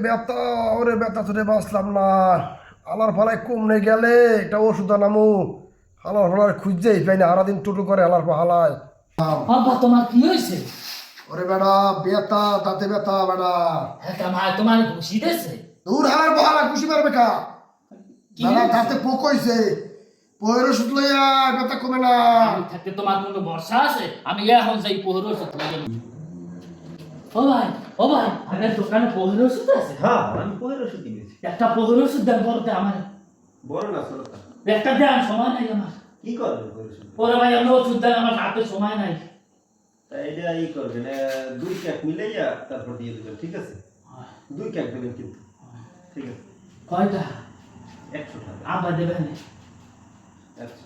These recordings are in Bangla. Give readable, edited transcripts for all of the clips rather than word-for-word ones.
ব্যথা, ওরে ব্যথা তো রে বাঁচলাম না। আলার ফালায় কমনে গেলে একটা ওষুধ আনামু। আলার ফালার খুঁজছেই পাই না, সারাদিন টুটু করে আলার ফালায়। বাবা তোমার কি হয়েছে? ওরে বেড়া ব্যথা, দাঁতে ব্যথা বেড়া। হ্যাঁ মা তোমার ঘুষি দিয়েছে? দূর হালার বহালা খুশি পারবে কা কি বেড়া, হয়েছে? দাঁতে পোক হইছে। পোয়ের ওষুধ লইয়া ব্যথা কমে না। আমি থাকতে তোমার কোনো ভরসা আছে? আমি এখন যাই পোহর ওষুধ লাগে। ও ভাই, ও ভাই, আপনার দোকানে পোহর ওষুধ আছে? হ্যাঁ আমি পহের ওষুধ কিনেছি। একটা পোহর ওষুধ দেন বলতে আমার। বড় না ছোটটা? একটা দেন, সময় নাই আমার। কি করবেন পহের ওষুধ? ওরে ভাই আপনি ওষুধ দেন, আমার হাতে সময় নাই। এটা ই করবেন, দুই ক্যাপ মিলাইয়া তারপর দিয়ে দেবেন, ঠিক আছে? দুই ক্যাপ দেবেন কিন্তু, ঠিক আছে? কয়টা? 100 টাকা। আবার দেবেন? আচ্ছা।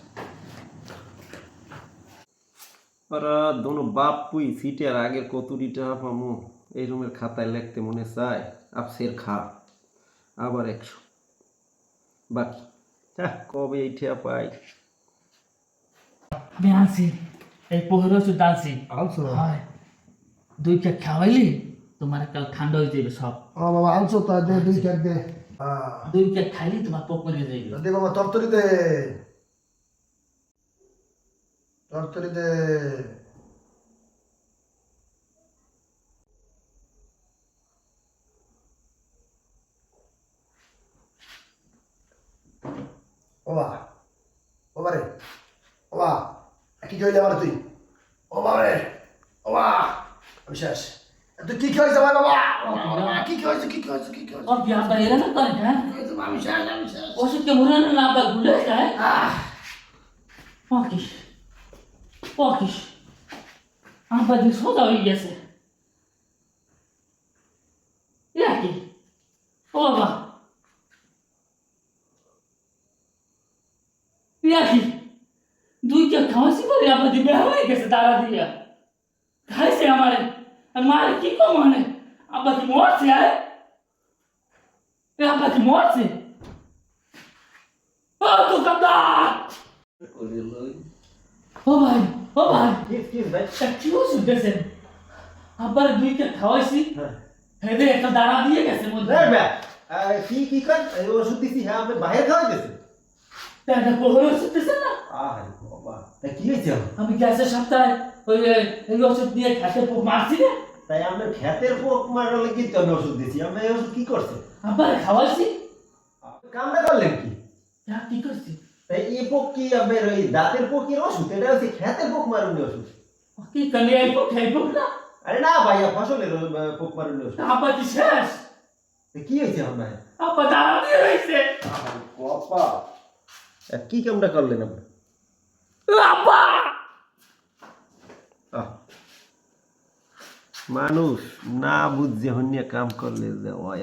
ওরা দোনো বাপ পুই সিটে আর আগের কতুরিটা পামু এই রুমের খাতায় লিখতে মনে চায় আপসের খা আবার 100 বাকি। কবে এইটা পাই? আমি আনছি, এই পোহর ওষুধ আনছি। আনছো? হয় দুইটা খাওয়াইলি তোমার কাল ঠান্ডা হয়ে যাবে সব। ও বাবা আনছো তো, দে দুই ক্যাক দে। দুইটা খাইলি তোমার পোক মরে যাবে। দে বাবা, তরতরি দে, তরতরি দে। ওবা, ওবা রে, ওবা, কি খাইলে আমার তুই? ওবা রে, ওবা, আমি শেষ। তুই কি খাইছ ভাই বাবা? কি খাইছ, কি খাইছ, কি খাইছ? और क्या आप एरा ना करें हैं? আমি শেষ, আমি শেষ। ओसे के मुरा ना ना बा गुले है? पाकिश पाकिश आप बदी सोदा हो गया से या की ओ बाबा या की দুই কে খাওয়াছি বলে আপনি বের হয়ে গেছে দাঁড়া দিয়া খাইছে আমারে আর মারে কি কম মানে আপা কি মরছে আপা কি মরছে ও দোকানদার ও ভাই ও ভাই কি ওষুধ দিয়েছেন আবার দুই কে খাওয়াইছি হেদে একটা দাঁড়া দিয়ে গেছে মধ্যে কি কি কর ওষুধ দিছি? হ্যাঁ আপনি বাইরে খাওয়াই গেছে? একটা কোহর ওষুধ দিয়েছেন না আরে বাবা, তা কি হয়েছে? আমি গ্যাসের সপ্তাহে ওই এই ওষুধ দিয়ে খেতে মারছি না তাই আপনার ক্ষেতের পোক মারার লাগি তো আমি ওষুধ দিছি। আপনি এই ওষুধ কি করছে? আবার খাওয়াইছি কামটা করলেন কি? কি করছি তাই এই পোক কি আপনার ওই দাঁতের পোকের ওষুধ? এটা হচ্ছে ক্ষেতের পোক মারুনি ওষুধ। কি কানে আইবো খাইবো না আরে না ভাইয়া, ফসলের পোক মারুনি ওষুধ। আবার কি শেষ তা কি হয়েছে আপনার? আবার দাঁড়া দিয়ে রয়েছে বাবা, কি কামটা করলেন আপনি? আব্বা মানুষ না বুঝে হন্যে কাম করলে যে হয়